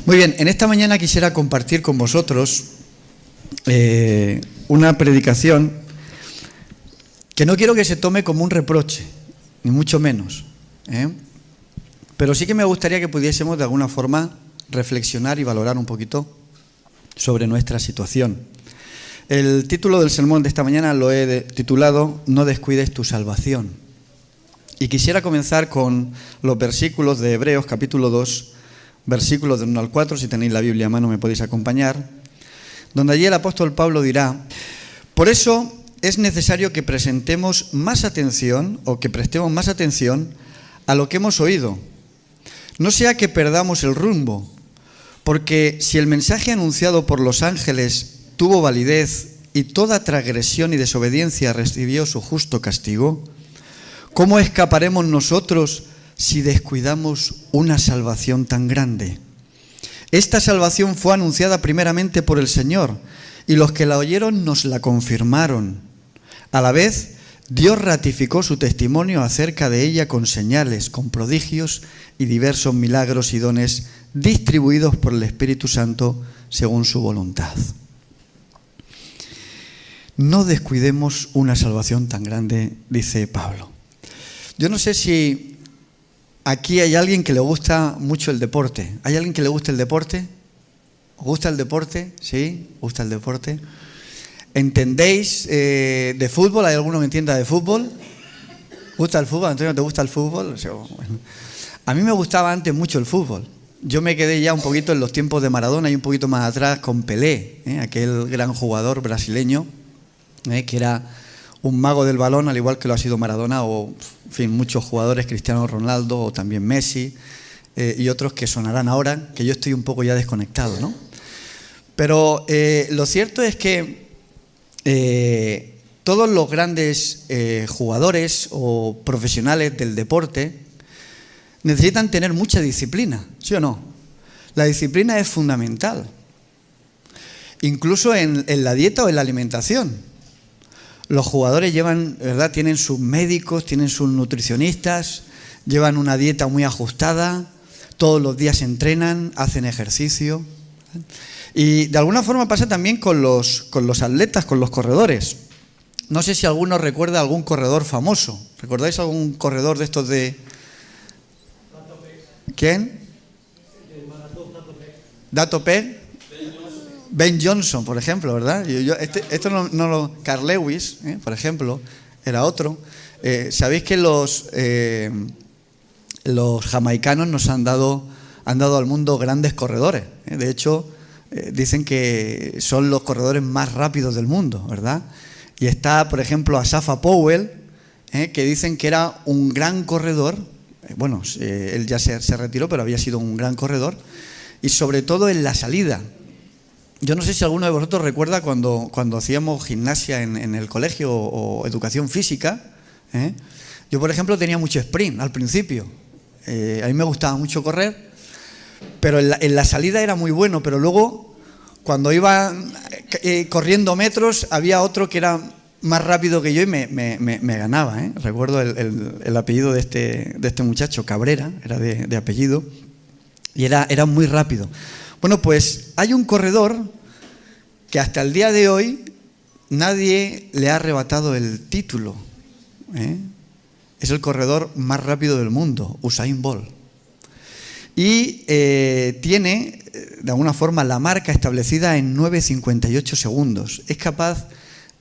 Muy bien, en esta mañana quisiera compartir con vosotros una predicación que no quiero que se tome como un reproche, ni mucho menos, pero sí que me gustaría que pudiésemos de alguna forma reflexionar y valorar un poquito sobre nuestra situación. El título del sermón de esta mañana lo he titulado No descuides tu salvación. Y quisiera comenzar con los versículos de Hebreos capítulo 2, versículos del 1 al 4, si tenéis la Biblia a mano me podéis acompañar, donde allí el apóstol Pablo dirá: por eso es necesario que prestemos más atención a lo que hemos oído. No sea que perdamos el rumbo, porque si el mensaje anunciado por los ángeles tuvo validez y toda transgresión y desobediencia recibió su justo castigo, ¿cómo escaparemos nosotros si descuidamos una salvación tan grande? Esta salvación fue anunciada primeramente por el Señor, y los que la oyeron nos la confirmaron. A la vez, Dios ratificó su testimonio acerca de ella con señales, con prodigios y diversos milagros y dones distribuidos por el Espíritu Santo según su voluntad. No descuidemos una salvación tan grande, dice Pablo. Yo no sé si aquí hay alguien que le gusta mucho el deporte. ¿Hay alguien que le guste el deporte? ¿Os gusta el deporte? ¿Sí? ¿Os gusta el deporte? ¿Entendéis de fútbol? ¿Hay alguno que entienda de fútbol? ¿Gusta el fútbol? ¿Antonio, te gusta el fútbol? A mí me gustaba antes mucho el fútbol. Yo me quedé ya un poquito en los tiempos de Maradona y un poquito más atrás con Pelé, aquel gran jugador brasileño, que era un mago del balón, al igual que lo ha sido Maradona o, en fin, muchos jugadores, Cristiano Ronaldo o también Messi y otros que sonarán ahora, que yo estoy un poco ya desconectado, ¿no? Pero lo cierto es que todos los grandes jugadores o profesionales del deporte necesitan tener mucha disciplina, ¿sí o no? La disciplina es fundamental, incluso en la dieta o en la alimentación. Los jugadores tienen sus médicos, tienen sus nutricionistas, llevan una dieta muy ajustada, todos los días entrenan, hacen ejercicio. Y de alguna forma pasa también con los atletas, con los corredores. No sé si alguno recuerda algún corredor famoso. ¿Recordáis algún corredor de estos de...? ¿Quién? Dato P. Ben Johnson, por ejemplo, ¿verdad? Esto no lo... Carl Lewis, por ejemplo, era otro. Sabéis que los jamaicanos nos han dado al mundo grandes corredores. De hecho, dicen que son los corredores más rápidos del mundo, ¿verdad? Y está, por ejemplo, Asafa Powell, que dicen que era un gran corredor. Bueno, él ya se retiró, pero había sido un gran corredor. Y sobre todo en la salida. Yo no sé si alguno de vosotros recuerda cuando hacíamos gimnasia en el colegio o educación física. Yo, por ejemplo, tenía mucho sprint al principio. A mí me gustaba mucho correr, pero en la salida era muy bueno. Pero luego, cuando iba corriendo metros, había otro que era más rápido que yo y me ganaba. Recuerdo el apellido de este muchacho, Cabrera, era de apellido, y era muy rápido. Bueno, pues hay un corredor que hasta el día de hoy nadie le ha arrebatado el título. Es el corredor más rápido del mundo, Usain Bolt. Y tiene, de alguna forma, la marca establecida en 9:58 segundos. Es capaz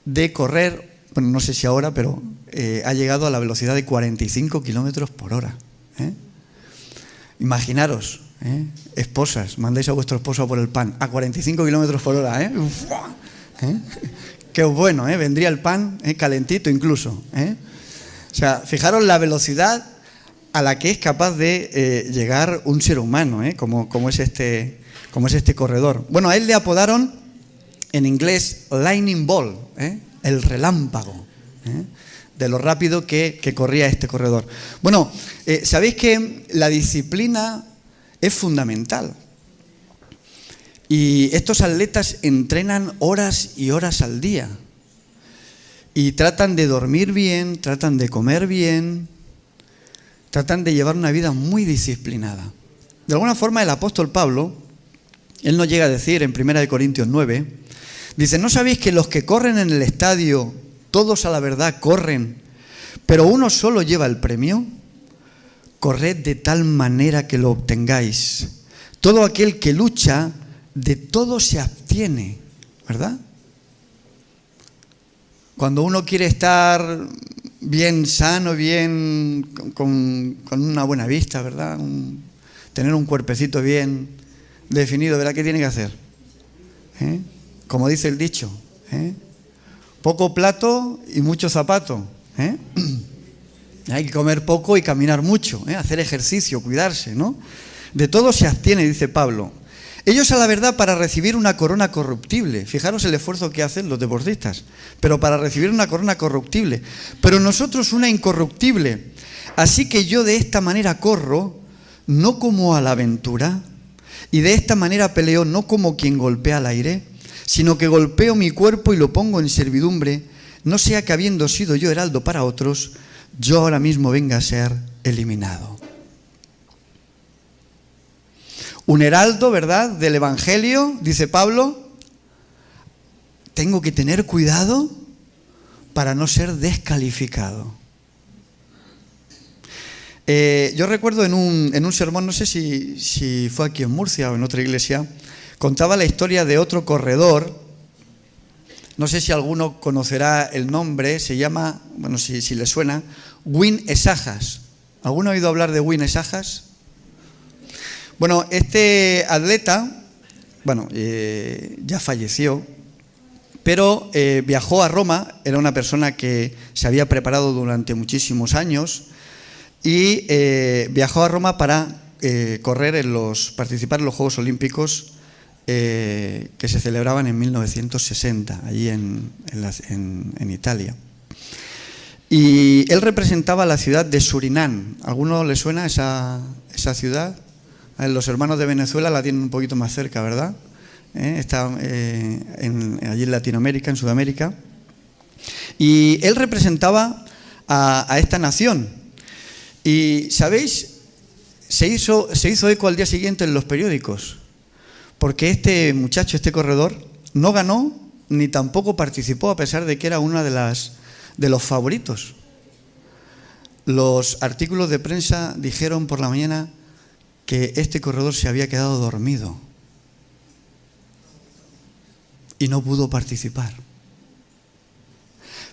de correr, bueno, no sé si ahora, pero ha llegado a la velocidad de 45 kilómetros por hora. Imaginaros. Esposas, mandáis a vuestro esposo por el pan a 45 kilómetros por hora, Qué bueno, vendría el pan calentito incluso, O sea, fijaros la velocidad a la que es capaz de llegar un ser humano, como es este corredor. Bueno, a él le apodaron en inglés Lightning Bolt, el relámpago, de lo rápido que corría este corredor. Bueno, sabéis que la disciplina es fundamental. Y estos atletas entrenan horas y horas al día. Y tratan de dormir bien, tratan de comer bien, tratan de llevar una vida muy disciplinada. De alguna forma el apóstol Pablo Él nos llega a decir en 1 Corintios 9, dice, ¿no sabéis que los que corren en el estadio, todos a la verdad corren, pero uno solo lleva el premio? Corred de tal manera que lo obtengáis. Todo aquel que lucha, de todo se abstiene, ¿verdad? Cuando uno quiere estar bien sano, bien con una buena vista, ¿verdad? Tener un cuerpecito bien definido, ¿verdad? ¿Qué tiene que hacer? Como dice el dicho, poco plato y mucho zapato. Hay que comer poco y caminar mucho, hacer ejercicio, cuidarse, ¿no? De todo se abstiene, dice Pablo. Ellos a la verdad para recibir una corona corruptible. Fijaros el esfuerzo que hacen los deportistas. Pero para recibir una corona corruptible. Pero nosotros una incorruptible. Así que yo de esta manera corro, no como a la aventura. Y de esta manera peleo, no como quien golpea al aire, sino que golpeo mi cuerpo y lo pongo en servidumbre. No sea que habiendo sido yo heraldo para otros, yo ahora mismo venga a ser eliminado. Un heraldo, ¿verdad?, del Evangelio, dice Pablo, tengo que tener cuidado para no ser descalificado. Yo recuerdo en un sermón, no sé si fue aquí en Murcia o en otra iglesia, contaba la historia de otro corredor. No sé si alguno conocerá el nombre, se llama, bueno, si le suena, Win Esajas. ¿Alguno ha oído hablar de Win Esajas? Bueno, este atleta, ya falleció, pero viajó a Roma, era una persona que se había preparado durante muchísimos años y viajó a Roma para participar en los Juegos Olímpicos que se celebraban en 1960, allí en Italia. Y él representaba la ciudad de Surinam. ¿Alguno le suena esa ciudad? Los hermanos de Venezuela la tienen un poquito más cerca, ¿verdad? Está allí en Latinoamérica, en Sudamérica. Y él representaba a esta nación. Y, ¿sabéis? Se hizo eco al día siguiente en los periódicos. Porque este muchacho, este corredor, no ganó ni tampoco participó, a pesar de que era una de los favoritos. Los artículos de prensa dijeron por la mañana que este corredor se había quedado dormido y no pudo participar.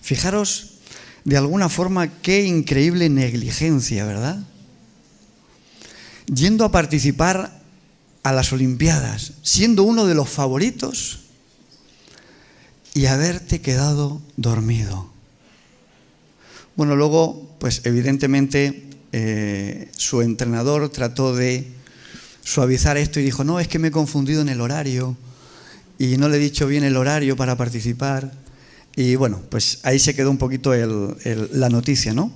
Fijaros, de alguna forma, qué increíble negligencia, ¿verdad? Yendo a participar a las Olimpiadas, siendo uno de los favoritos y haberte quedado dormido. Bueno, luego, pues evidentemente su entrenador trató de suavizar esto y dijo, no, es que me he confundido en el horario y no le he dicho bien el horario para participar. Y bueno, pues ahí se quedó un poquito la noticia, ¿no?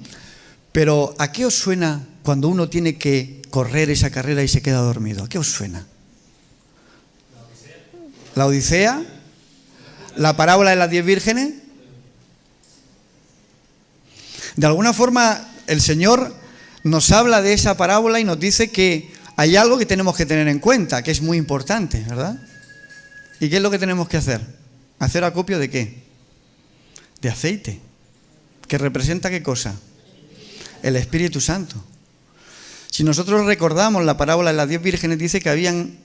Pero ¿a qué os suena cuando uno tiene que correr esa carrera y se queda dormido? ¿A qué os suena? ¿La Odisea? ¿La parábola de las 10 vírgenes? De alguna forma, el Señor nos habla de esa parábola y nos dice que hay algo que tenemos que tener en cuenta, que es muy importante, ¿verdad? ¿Y qué es lo que tenemos que hacer? ¿Hacer acopio de qué? De aceite. ¿Que representa qué cosa? El Espíritu Santo. Si nosotros recordamos la parábola de las 10 vírgenes, dice que habían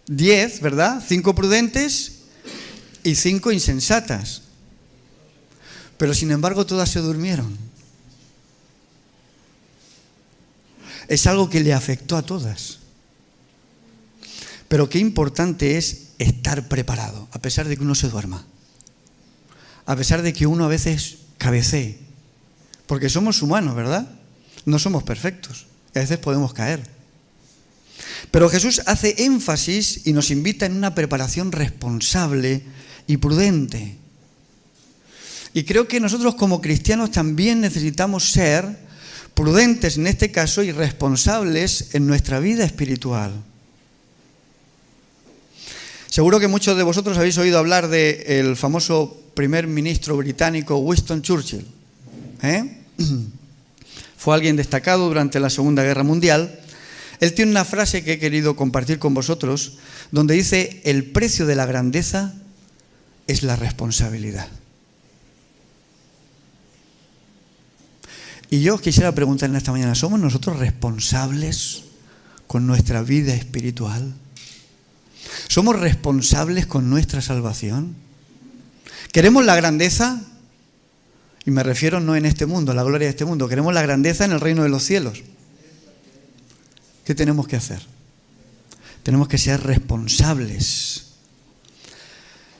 10, ¿verdad? 5 prudentes y 5 insensatas. Pero sin embargo todas se durmieron. Es algo que le afectó a todas. Pero qué importante es estar preparado, a pesar de que uno se duerma. A pesar de que uno a veces cabecee. Porque somos humanos, ¿verdad? No somos perfectos. A veces podemos caer. Pero Jesús hace énfasis y nos invita en una preparación responsable y prudente. Y creo que nosotros como cristianos también necesitamos ser prudentes en este caso y responsables en nuestra vida espiritual. Seguro que muchos de vosotros habéis oído hablar del famoso primer ministro británico Winston Churchill. Fue alguien destacado durante la Segunda Guerra Mundial. Él tiene una frase que he querido compartir con vosotros, donde dice: el precio de la grandeza es la responsabilidad. Y yo os quisiera preguntar en esta mañana, ¿somos nosotros responsables con nuestra vida espiritual? ¿Somos responsables con nuestra salvación? ¿Queremos la grandeza? Y me refiero no en este mundo, la gloria de este mundo. Queremos la grandeza en el reino de los cielos. ¿Qué tenemos que hacer? Tenemos que ser responsables.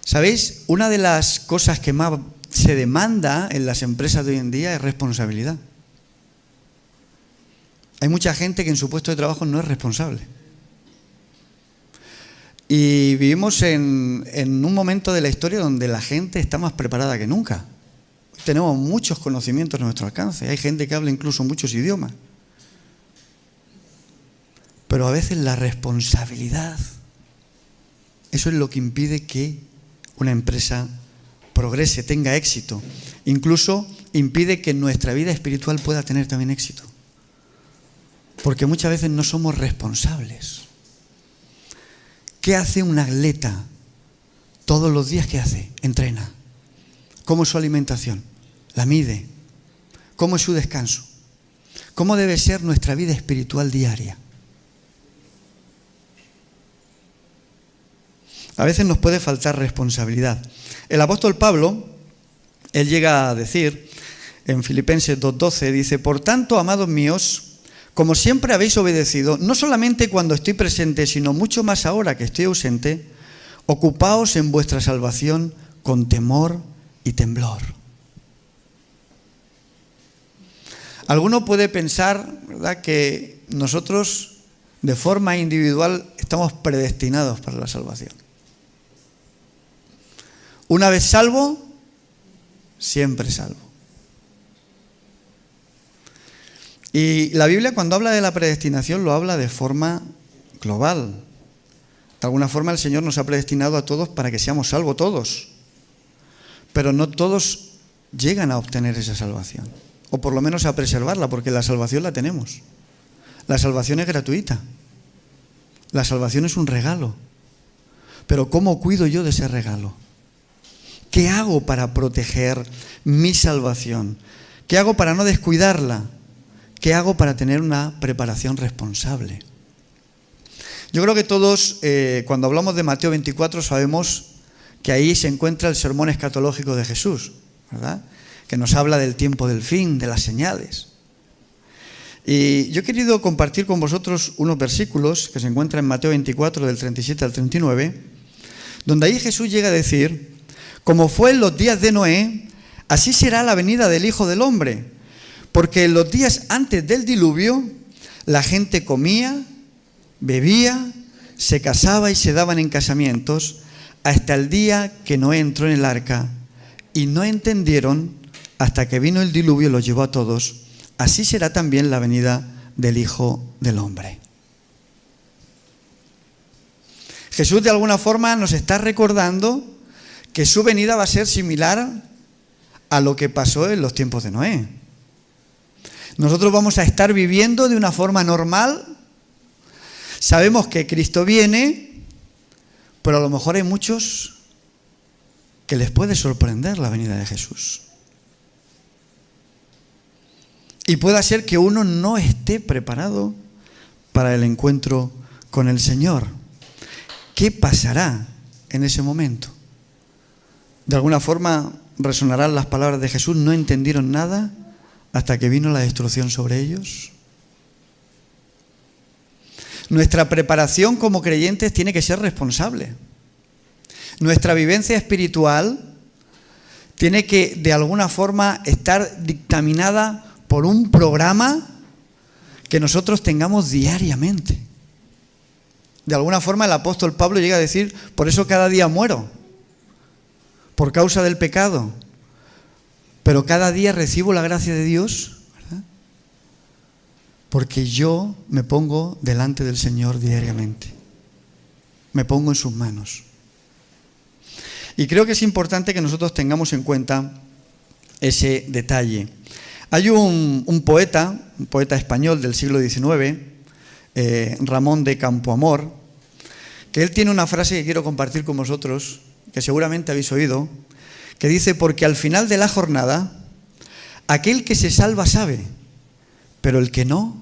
¿Sabéis? Una de las cosas que más se demanda en las empresas de hoy en día es responsabilidad. Hay mucha gente que en su puesto de trabajo no es responsable. Y vivimos en un momento de la historia donde la gente está más preparada que nunca. Tenemos muchos conocimientos a nuestro alcance. Hay gente que habla incluso muchos idiomas. Pero a veces la responsabilidad, eso es lo que impide que una empresa progrese, tenga éxito. Incluso impide que nuestra vida espiritual pueda tener también éxito. Porque muchas veces no somos responsables. ¿Qué hace un atleta todos los días? ¿Qué hace? Entrena. ¿Cómo es su alimentación? La mide. ¿Cómo es su descanso? ¿Cómo debe ser nuestra vida espiritual diaria? A veces nos puede faltar responsabilidad. El apóstol Pablo, él llega a decir en Filipenses 2:12, dice: por tanto, amados míos, como siempre habéis obedecido, no solamente cuando estoy presente, sino mucho más ahora que estoy ausente, ocupaos en vuestra salvación con temor y temblor. Alguno puede pensar, ¿verdad?, que nosotros de forma individual estamos predestinados para la salvación. Una vez salvo, siempre salvo. Y la Biblia, cuando habla de la predestinación, lo habla de forma global. De alguna forma el Señor nos ha predestinado a todos para que seamos salvos todos. Pero no todos llegan a obtener esa salvación. O por lo menos a preservarla, porque la salvación la tenemos. La salvación es gratuita. La salvación es un regalo. Pero ¿cómo cuido yo de ese regalo? ¿Qué hago para proteger mi salvación? ¿Qué hago para no descuidarla? ¿Qué hago para tener una preparación responsable? Yo creo que todos, cuando hablamos de Mateo 24, sabemos que ahí se encuentra el sermón escatológico de Jesús, ¿verdad?, que nos habla del tiempo del fin, de las señales. Y yo he querido compartir con vosotros unos versículos que se encuentran en Mateo 24, del 37 al 39, donde ahí Jesús llega a decir: como fue en los días de Noé, así será la venida del Hijo del Hombre. Porque en los días antes del diluvio, la gente comía, bebía, se casaba y se daban en casamientos, hasta el día que Noé entró en el arca, y no entendieron hasta que vino el diluvio y los llevó a todos. Así será también la venida del Hijo del Hombre. Jesús de alguna forma nos está recordando que su venida va a ser similar a lo que pasó en los tiempos de Noé. Nosotros vamos a estar viviendo de una forma normal. Sabemos que Cristo viene, pero a lo mejor hay muchos que les puede sorprender la venida de Jesús. Y puede ser que uno no esté preparado para el encuentro con el Señor. ¿Qué pasará en ese momento? De alguna forma resonarán las palabras de Jesús: no entendieron nada hasta que vino la destrucción sobre ellos. Nuestra preparación como creyentes tiene que ser responsable. Nuestra vivencia espiritual tiene que, de alguna forma, estar dictaminada por un programa que nosotros tengamos diariamente. De alguna forma el apóstol Pablo llega a decir: por eso cada día muero, por causa del pecado. Pero cada día recibo la gracia de Dios, ¿verdad?, porque yo me pongo delante del Señor diariamente. Me pongo en sus manos. Y creo que es importante que nosotros tengamos en cuenta ese detalle. Hay un poeta español del siglo XIX, Ramón de Campoamor, que él tiene una frase que quiero compartir con vosotros, que seguramente habéis oído, que dice: porque al final de la jornada, aquel que se salva sabe, pero el que no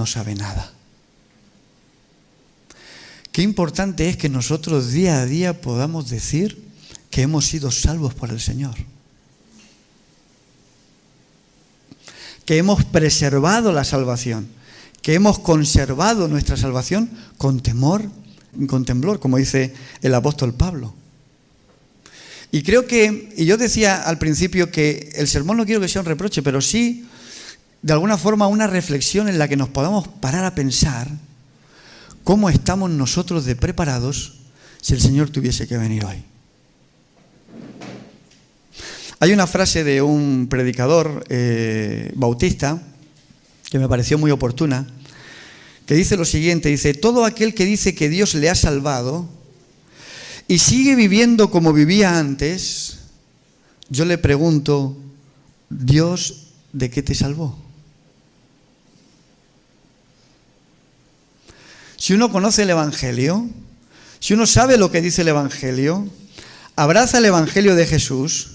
sabe nada. Qué importante es que nosotros día a día podamos decir que hemos sido salvos por el Señor, que hemos preservado la salvación, que hemos conservado nuestra salvación con temor y con temblor, como dice el apóstol Pablo. Y creo que, y yo decía al principio que el sermón no quiero que sea un reproche, pero sí, de alguna forma, una reflexión en la que nos podamos parar a pensar cómo estamos nosotros de preparados si el Señor tuviese que venir hoy. Hay una frase de un predicador bautista que me pareció muy oportuna, que dice lo siguiente, dice: todo aquel que dice que Dios le ha salvado y sigue viviendo como vivía antes, yo le pregunto, ¿Dios de qué te salvó? Si uno conoce el Evangelio, si uno sabe lo que dice el Evangelio, abraza el Evangelio de Jesús,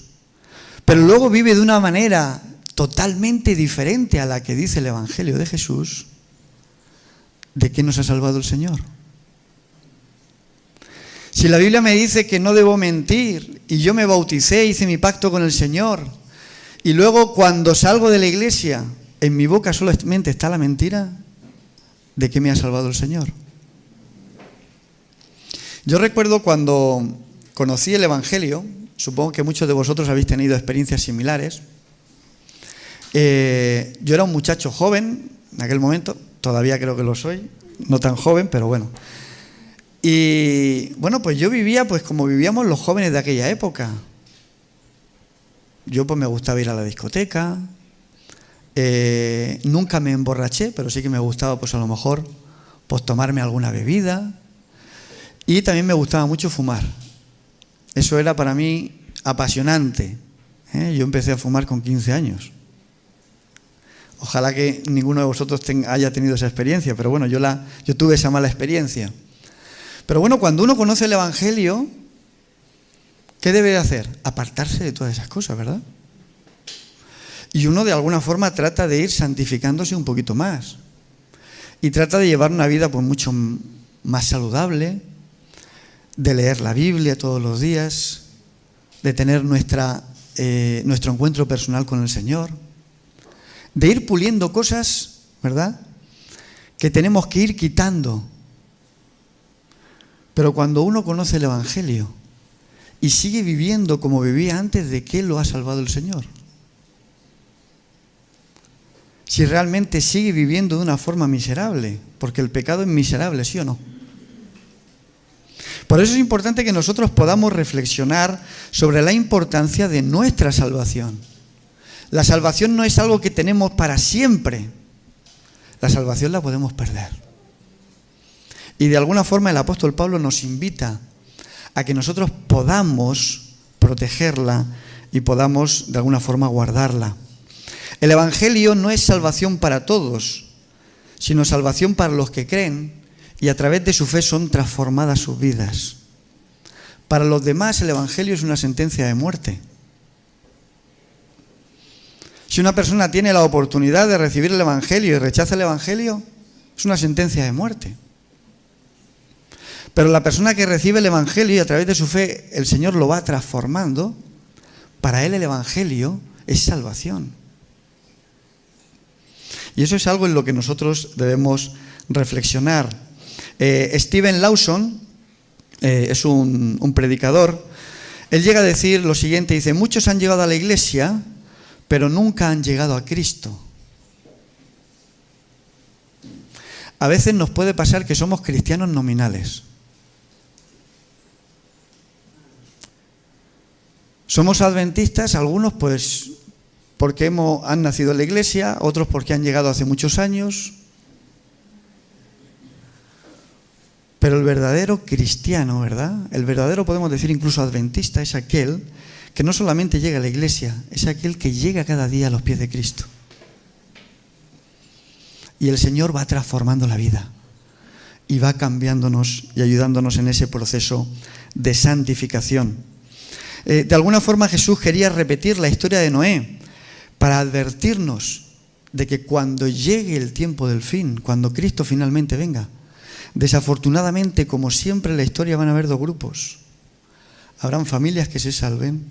pero luego vive de una manera totalmente diferente a la que dice el Evangelio de Jesús, ¿de qué nos ha salvado el Señor? Si la Biblia me dice que no debo mentir y yo me bauticé, hice mi pacto con el Señor, y luego cuando salgo de la iglesia en mi boca solamente está la mentira, ¿de qué me ha salvado el Señor? Yo recuerdo cuando conocí el Evangelio, supongo que muchos de vosotros habéis tenido experiencias similares. Yo era un muchacho joven en aquel momento, todavía creo que lo soy, no tan joven, pero bueno. Y bueno, pues yo vivía pues como vivíamos los jóvenes de aquella época. Yo pues me gustaba ir a la discoteca, nunca me emborraché, pero sí que me gustaba pues a lo mejor pues tomarme alguna bebida, y también me gustaba mucho fumar. Eso era para mí apasionante. Yo empecé a fumar con 15 años. Ojalá que ninguno de vosotros haya tenido esa experiencia, pero bueno, yo tuve esa mala experiencia. Pero bueno, cuando uno conoce el Evangelio, ¿qué debe hacer? Apartarse de todas esas cosas, ¿verdad? Y uno de alguna forma trata de ir santificándose un poquito más. Y trata de llevar una vida pues mucho más saludable, de leer la Biblia todos los días, de tener nuestro encuentro personal con el Señor, de ir puliendo cosas, ¿verdad?, que tenemos que ir quitando. Pero cuando uno conoce el Evangelio y sigue viviendo como vivía antes, ¿de qué lo ha salvado el Señor? Si realmente sigue viviendo de una forma miserable, porque el pecado es miserable, ¿sí o no? Por eso es importante que nosotros podamos reflexionar sobre la importancia de nuestra salvación. La salvación no es algo que tenemos para siempre. La salvación la podemos perder. Y de alguna forma el apóstol Pablo nos invita a que nosotros podamos protegerla y podamos de alguna forma guardarla. El Evangelio no es salvación para todos, sino salvación para los que creen y a través de su fe son transformadas sus vidas. Para los demás el Evangelio es una sentencia de muerte. Si una persona tiene la oportunidad de recibir el Evangelio y rechaza el Evangelio, es una sentencia de muerte. Pero la persona que recibe el Evangelio y a través de su fe el Señor lo va transformando, para él el Evangelio es salvación. Y eso es algo en lo que nosotros debemos reflexionar. Steven Lawson es un predicador. Él llega a decir lo siguiente, dice: muchos han llegado a la iglesia, pero nunca han llegado a Cristo. A veces nos puede pasar que somos cristianos nominales. Somos adventistas, algunos pues porque han nacido en la iglesia, otros porque han llegado hace muchos años. Pero el verdadero cristiano, ¿verdad? El verdadero, podemos decir incluso adventista, es aquel que no solamente llega a la iglesia, es aquel que llega cada día a los pies de Cristo. Y el Señor va transformando la vida. y va cambiándonos y ayudándonos en ese proceso de santificación. De alguna forma Jesús quería repetir la historia de Noé para advertirnos de que cuando llegue el tiempo del fin, cuando Cristo finalmente venga, desafortunadamente, como siempre en la historia, van a haber dos grupos. Habrán familias que se salven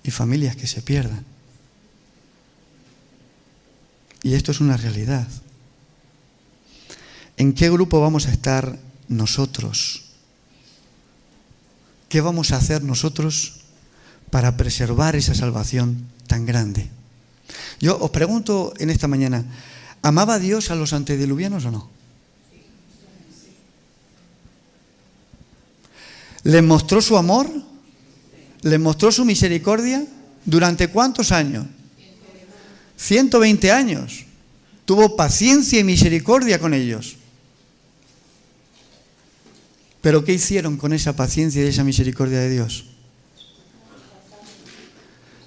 y familias que se pierdan. Y esto es una realidad. ¿En qué grupo vamos a estar nosotros? ¿Qué vamos a hacer nosotros para preservar esa salvación tan grande? Yo os pregunto en esta mañana, ¿amaba Dios a los antediluvianos o no? ¿Les mostró su amor? ¿Les mostró su misericordia? ¿Durante cuántos años? 120 años. Tuvo paciencia y misericordia con ellos. ¿Pero qué hicieron con esa paciencia y esa misericordia de Dios?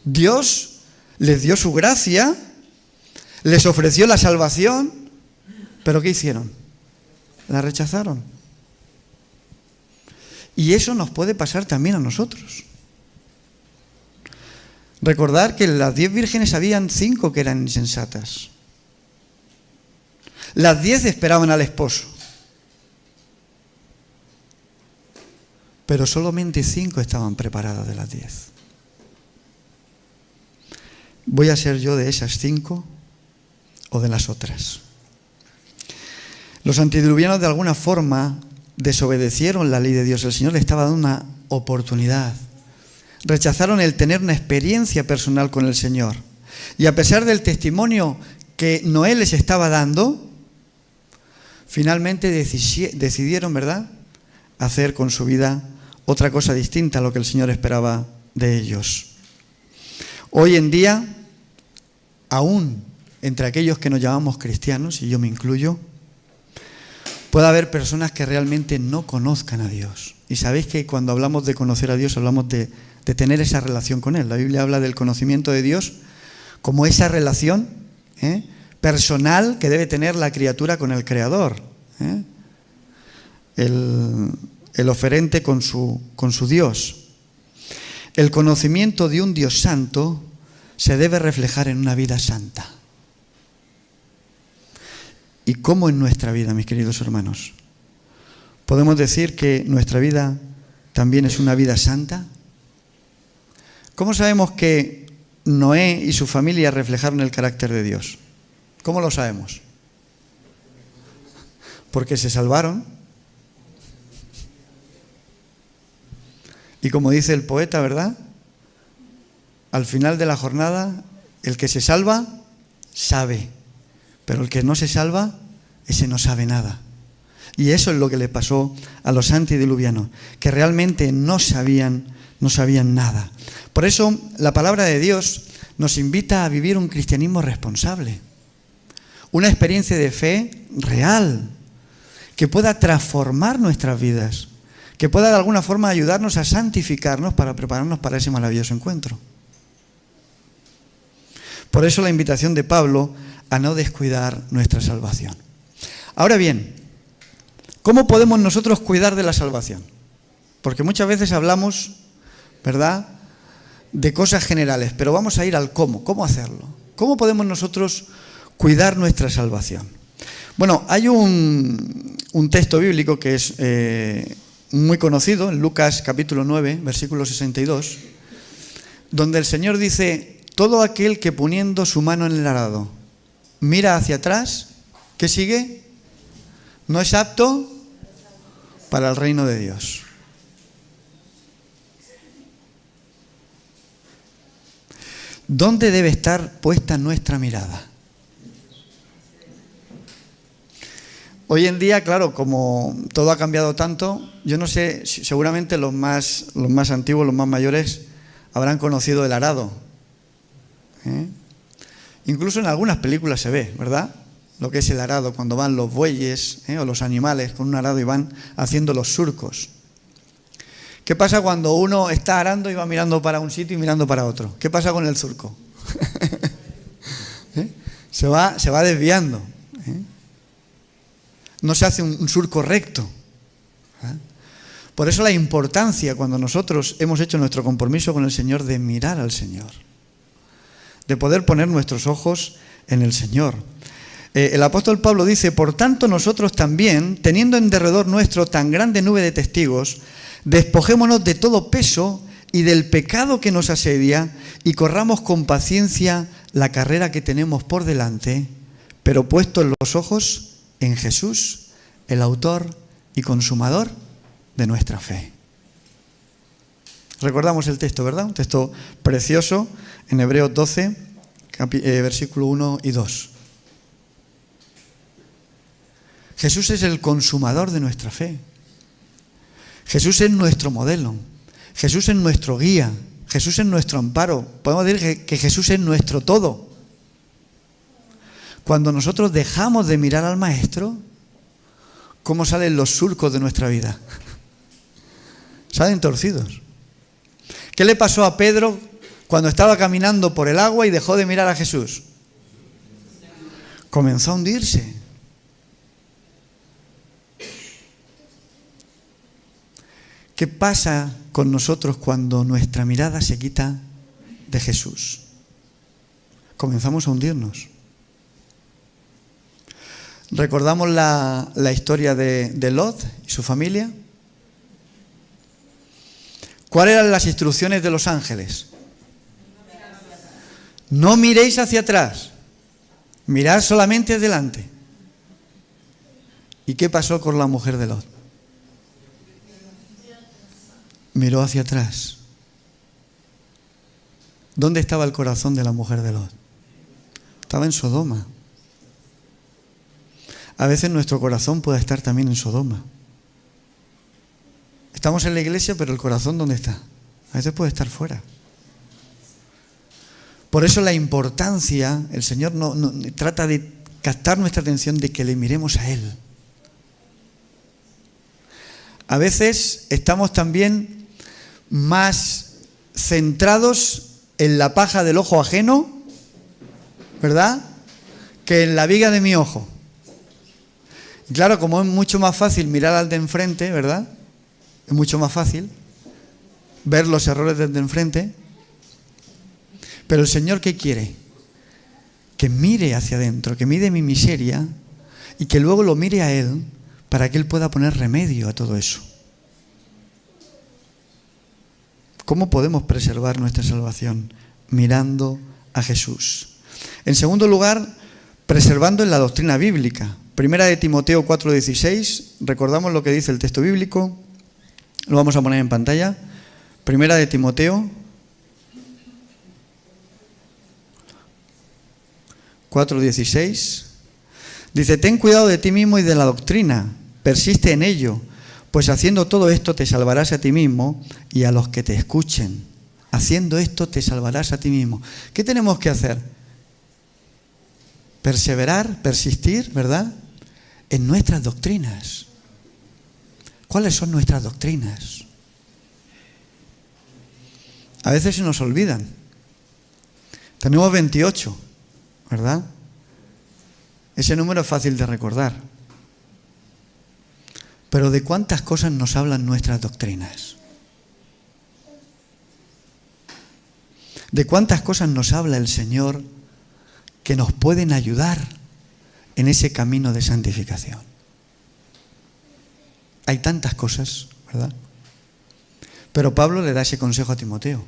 Dios les dio su gracia, les ofreció la salvación, ¿pero qué hicieron? La rechazaron. Y eso nos puede pasar también a nosotros. Recordar que las 10 vírgenes habían 5 que eran insensatas. Las 10 esperaban al esposo. Pero solamente 5 estaban preparadas de las 10. ¿Voy a ser yo de esas 5 o de las otras? Los antediluvianos de alguna forma desobedecieron la ley de Dios. El Señor les estaba dando una oportunidad. Rechazaron el tener una experiencia personal con el Señor. Y a pesar del testimonio que Noé les estaba dando, finalmente decidieron, ¿verdad?, hacer con su vida otra cosa distinta a lo que el Señor esperaba de ellos. Hoy en día, aún entre aquellos que nos llamamos cristianos, y yo me incluyo, puede haber personas que realmente no conozcan a Dios. Y sabéis que cuando hablamos de conocer a Dios, hablamos de tener esa relación con Él. La Biblia habla del conocimiento de Dios como esa relación personal que debe tener la criatura con el Creador. El oferente con su Dios. El conocimiento de un Dios santo se debe reflejar en una vida santa. ¿Y cómo en nuestra vida, mis queridos hermanos? ¿Podemos decir que nuestra vida también es una vida santa? ¿Cómo sabemos que Noé y su familia reflejaron el carácter de Dios? ¿Cómo lo sabemos? Porque se salvaron. Y como dice el poeta, ¿verdad? Al final de la jornada, el que se salva, sabe. Pero el que no se salva, ese no sabe nada. Y eso es lo que le pasó a los antediluvianos, que realmente no sabían nada. Por eso la palabra de Dios nos invita a vivir un cristianismo responsable. Una experiencia de fe real, que pueda transformar nuestras vidas, que pueda de alguna forma ayudarnos a santificarnos para prepararnos para ese maravilloso encuentro. Por eso la invitación de Pablo a no descuidar nuestra salvación. Ahora bien, ¿cómo podemos nosotros cuidar de la salvación? Porque muchas veces hablamos, ¿verdad?, de cosas generales, pero vamos a ir al cómo. ¿Cómo hacerlo? ¿Cómo podemos nosotros cuidar nuestra salvación? Bueno, hay un texto bíblico que es muy conocido, en Lucas capítulo 9, versículo 62, donde el Señor dice: todo aquel que poniendo su mano en el arado mira hacia atrás, ¿qué sigue? No es apto para el reino de Dios. ¿Dónde debe estar puesta nuestra mirada? Hoy en día, claro, como todo ha cambiado tanto, yo no sé, seguramente los más antiguos, los más mayores, habrán conocido el arado. Incluso en algunas películas se ve, ¿verdad?, lo que es el arado, cuando van los bueyes o los animales con un arado y van haciendo los surcos. ¿Qué pasa cuando uno está arando y va mirando para un sitio y mirando para otro? ¿Qué pasa con el surco? Se va desviando. no se hace un surco recto. ¿Eh? Por eso la importancia cuando nosotros hemos hecho nuestro compromiso con el Señor de mirar al Señor, de poder poner nuestros ojos en el Señor. El apóstol Pablo dice: por tanto nosotros también, teniendo en derredor nuestro tan grande nube de testigos, despojémonos de todo peso y del pecado que nos asedia y corramos con paciencia la carrera que tenemos por delante, pero puestos los ojos en Jesús, el autor y consumador de nuestra fe. Recordamos el texto, ¿verdad? Un texto precioso en Hebreos 12, versículo 1 y 2. Jesús es el consumador de nuestra fe. Jesús es nuestro modelo. Jesús es nuestro guía. Jesús es nuestro amparo. Podemos decir que Jesús es nuestro todo. Cuando nosotros dejamos de mirar al Maestro, ¿cómo salen los surcos de nuestra vida? Salen torcidos. ¿Qué le pasó a Pedro cuando estaba caminando por el agua y dejó de mirar a Jesús? Comenzó a hundirse. ¿Qué pasa con nosotros cuando nuestra mirada se quita de Jesús? Comenzamos a hundirnos. ¿Recordamos la historia de Lot y su familia? ¿Cuáles eran las instrucciones de los ángeles? No miréis hacia atrás, mirad solamente adelante. ¿Y qué pasó con la mujer de Lot? Miró hacia atrás. ¿Dónde estaba el corazón de la mujer de Lot? Estaba en Sodoma. A veces nuestro corazón puede estar también en Sodoma. Estamos en la iglesia, pero el corazón ¿dónde está? A veces puede estar fuera. Por eso la importancia, el Señor no trata de captar nuestra atención, de que le miremos a Él. A veces estamos también más centrados en la paja del ojo ajeno, ¿verdad?, que en la viga de mi ojo. Y claro, como es mucho más fácil mirar al de enfrente, ¿verdad?, es mucho más fácil ver los errores desde enfrente. Pero el Señor, ¿qué quiere? Que mire hacia adentro, que mire mi miseria y que luego lo mire a Él para que Él pueda poner remedio a todo eso. ¿Cómo podemos preservar nuestra salvación? Mirando a Jesús. En segundo lugar, preservando en la doctrina bíblica. Primera de Timoteo 4:16, recordamos lo que dice el texto bíblico, lo vamos a poner en pantalla. Primera de Timoteo 4:16, dice: ten cuidado de ti mismo y de la doctrina, persiste en ello, pues haciendo todo esto te salvarás a ti mismo y a los que te escuchen. Haciendo esto te salvarás a ti mismo. ¿Qué tenemos que hacer? Perseverar, persistir, ¿verdad?, en nuestras doctrinas. ¿Cuáles son nuestras doctrinas? A veces se nos olvidan. Tenemos 28, ¿verdad? Ese número es fácil de recordar. Pero ¿de cuántas cosas nos hablan nuestras doctrinas? ¿De cuántas cosas nos habla el Señor que nos pueden ayudar en ese camino de santificación? Hay tantas cosas, ¿verdad? Pero Pablo le da ese consejo a Timoteo: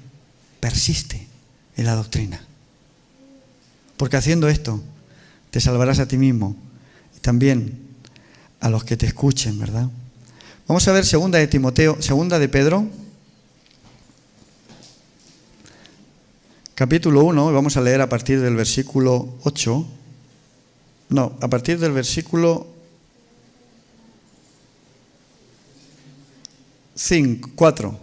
persiste en la doctrina, porque haciendo esto te salvarás a ti mismo y también a los que te escuchen, ¿verdad? Vamos a ver segunda de Pedro, capítulo 1, y vamos a leer a partir del versículo 8. No, a partir del versículo 4.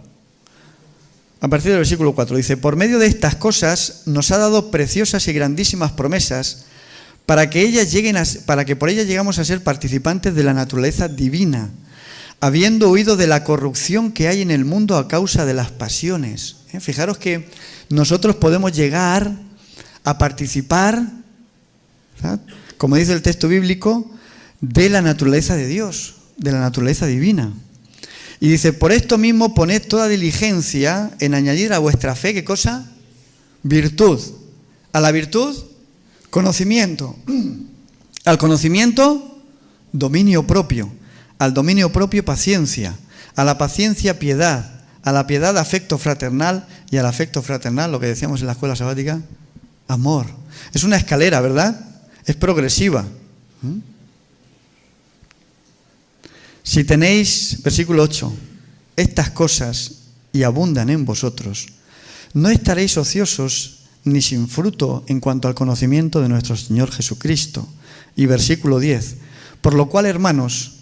A partir del versículo 4 dice: por medio de estas cosas nos ha dado preciosas y grandísimas promesas, para que por ellas llegamos a ser participantes de la naturaleza divina, habiendo huido de la corrupción que hay en el mundo a causa de las pasiones. Fijaros que nosotros podemos llegar a participar, ¿verdad?, como dice el texto bíblico, de la naturaleza de Dios, de la naturaleza divina. Y dice, por esto mismo poned toda diligencia en añadir a vuestra fe, ¿qué cosa? Virtud. A la virtud, conocimiento. Al conocimiento, dominio propio. Al dominio propio, paciencia. A la paciencia, piedad. A la piedad, afecto fraternal. Y al afecto fraternal, lo que decíamos en la escuela sabática, amor. Es una escalera, ¿verdad? Es progresiva. Si tenéis, versículo 8, estas cosas y abundan en vosotros, no estaréis ociosos ni sin fruto en cuanto al conocimiento de nuestro Señor Jesucristo. Y versículo 10, por lo cual, hermanos,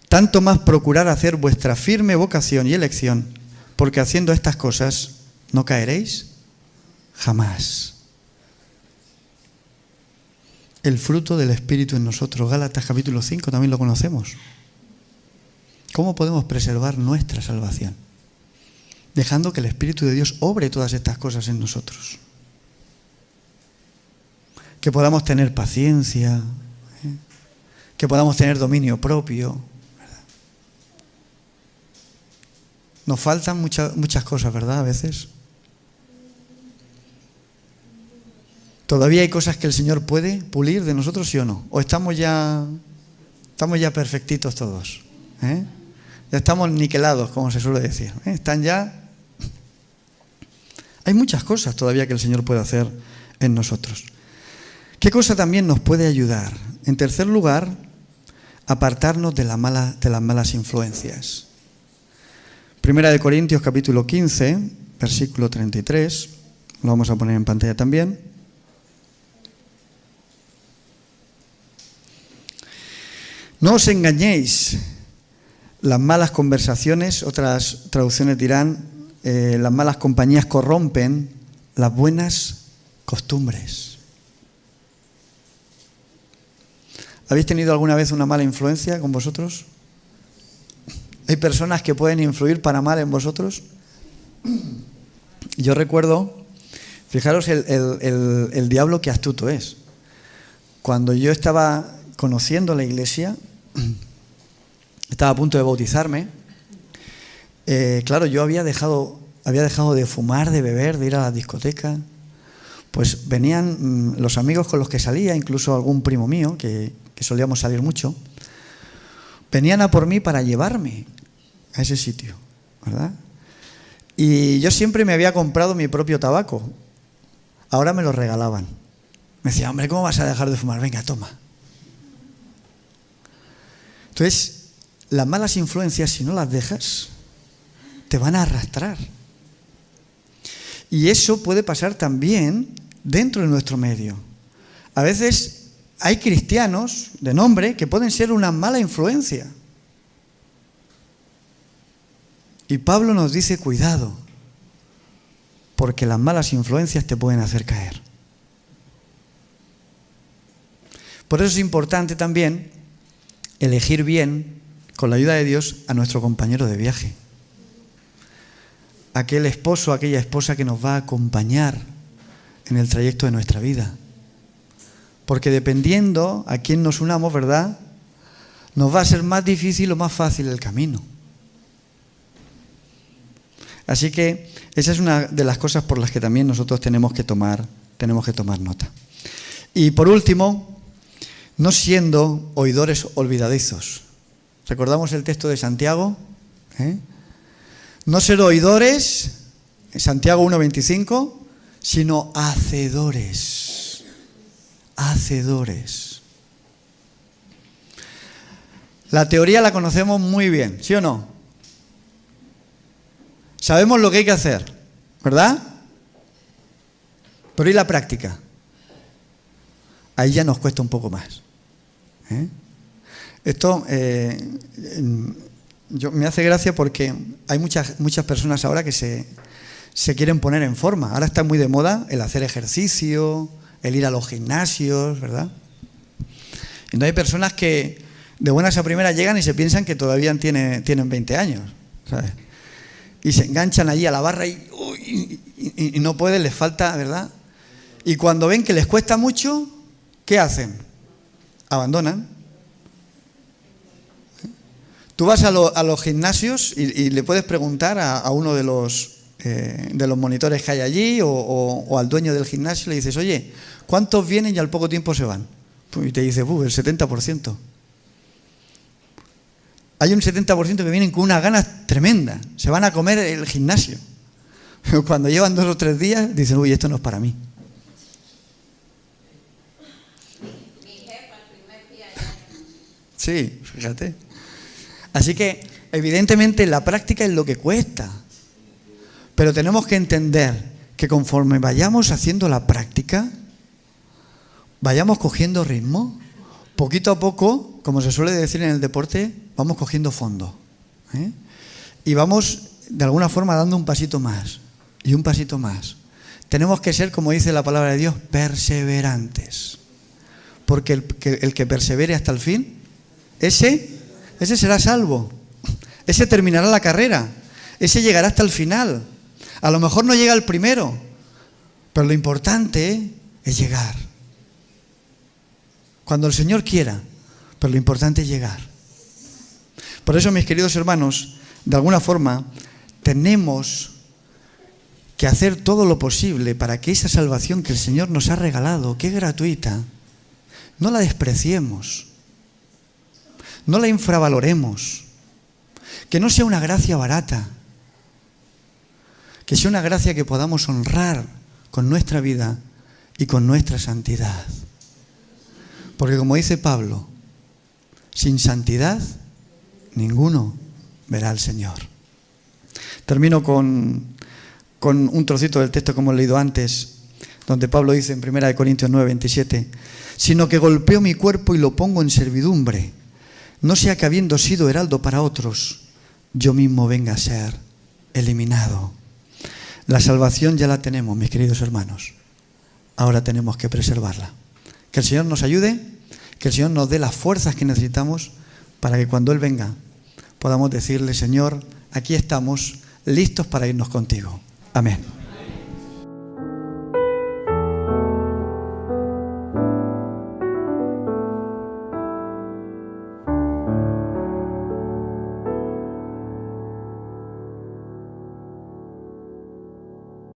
tanto más procurar hacer vuestra firme vocación y elección, porque haciendo estas cosas no caeréis jamás. El fruto del Espíritu en nosotros, Gálatas capítulo 5, también lo conocemos. ¿Cómo podemos preservar nuestra salvación? Dejando que el Espíritu de Dios obre todas estas cosas en nosotros. Que podamos tener paciencia, que podamos tener dominio propio. ¿Verdad? Nos faltan muchas cosas, ¿verdad? A veces. ¿Todavía hay cosas que el Señor puede pulir de nosotros, sí o no? ¿O estamos ya perfectitos todos? Ya estamos niquelados, como se suele decir. Están ya... Hay muchas cosas todavía que el Señor puede hacer en nosotros. ¿Qué cosa también nos puede ayudar? En tercer lugar, apartarnos de las malas influencias. Primera de Corintios capítulo 15, versículo 33. Lo vamos a poner en pantalla también. No os engañéis. Las malas conversaciones, otras traducciones dirán, las malas compañías corrompen las buenas costumbres. ¿Habéis tenido alguna vez una mala influencia con vosotros? ¿Hay personas que pueden influir para mal en vosotros? Yo recuerdo, fijaros el diablo que astuto es. Cuando yo estaba conociendo la iglesia, estaba a punto de bautizarme. Claro, yo había dejado de fumar, de beber, de ir a la discoteca. Pues venían los amigos con los que salía, incluso algún primo mío, que solíamos salir mucho, venían a por mí para llevarme a ese sitio, ¿verdad? Y yo siempre me había comprado mi propio tabaco. Ahora me lo regalaban. Me decía, hombre, ¿cómo vas a dejar de fumar? Venga, toma. Entonces, las malas influencias, si no las dejas, te van a arrastrar. Y eso puede pasar también dentro de nuestro medio. A veces hay cristianos de nombre que pueden ser una mala influencia. Y Pablo nos dice, cuidado, porque las malas influencias te pueden hacer caer. Por eso es importante también elegir bien, con la ayuda de Dios, a nuestro compañero de viaje. Aquel esposo, aquella esposa que nos va a acompañar en el trayecto de nuestra vida. Porque dependiendo a quién nos unamos, ¿verdad?, nos va a ser más difícil o más fácil el camino. Así que esa es una de las cosas por las que también nosotros tenemos que tomar nota. Y por último, no siendo oidores olvidadizos. ¿Recordamos el texto de Santiago? No ser oidores, Santiago 1:25, sino hacedores. Hacedores. La teoría la conocemos muy bien, ¿sí o no? Sabemos lo que hay que hacer, ¿verdad? Pero ¿y la práctica? Ahí ya nos cuesta un poco más. Esto me hace gracia porque hay muchas personas ahora que se quieren poner en forma. Ahora está muy de moda el hacer ejercicio, el ir a los gimnasios, ¿verdad? Y no hay personas que de buenas a primeras llegan y se piensan que todavía tienen 20 años, ¿sabes? Y se enganchan allí a la barra y no pueden, les falta, ¿verdad? Y cuando ven que les cuesta mucho, ¿qué hacen? Abandonan. Tú vas a los gimnasios y le puedes preguntar a uno de los monitores que hay allí o al dueño del gimnasio, le dices, oye, ¿cuántos vienen y al poco tiempo se van? Y te dice, el 70%. Hay un 70% que vienen con unas ganas tremendas, se van a comer el gimnasio. Pero cuando llevan 2 o 3 días, dicen, uy, esto no es para mí. Mi jefa el primer día ya. Sí, fíjate. Así que, evidentemente, la práctica es lo que cuesta. Pero tenemos que entender que conforme vayamos haciendo la práctica, vayamos cogiendo ritmo, poquito a poco, como se suele decir en el deporte, vamos cogiendo fondo. Y vamos, de alguna forma, dando un pasito más y un pasito más. Tenemos que ser, como dice la palabra de Dios, perseverantes. Porque el que persevere hasta el fin, ese será salvo. Ese terminará la carrera. Ese llegará hasta el final. A lo mejor no llega al primero, pero lo importante es llegar. Cuando el Señor quiera, pero lo importante es llegar. Por eso, mis queridos hermanos, de alguna forma, tenemos que hacer todo lo posible para que esa salvación que el Señor nos ha regalado, que es gratuita, no la despreciemos, no la infravaloremos, que no sea una gracia barata, que sea una gracia que podamos honrar con nuestra vida y con nuestra santidad. Porque como dice Pablo, sin santidad ninguno verá al Señor. Termino con un trocito del texto como he leído antes, donde Pablo dice en 1 Corintios 9, 27, sino que golpeo mi cuerpo y lo pongo en servidumbre, no sea que habiendo sido heraldo para otros, yo mismo venga a ser eliminado. La salvación ya la tenemos, mis queridos hermanos. Ahora tenemos que preservarla. Que el Señor nos ayude, que el Señor nos dé las fuerzas que necesitamos para que cuando Él venga podamos decirle, Señor, aquí estamos listos para irnos contigo. Amén.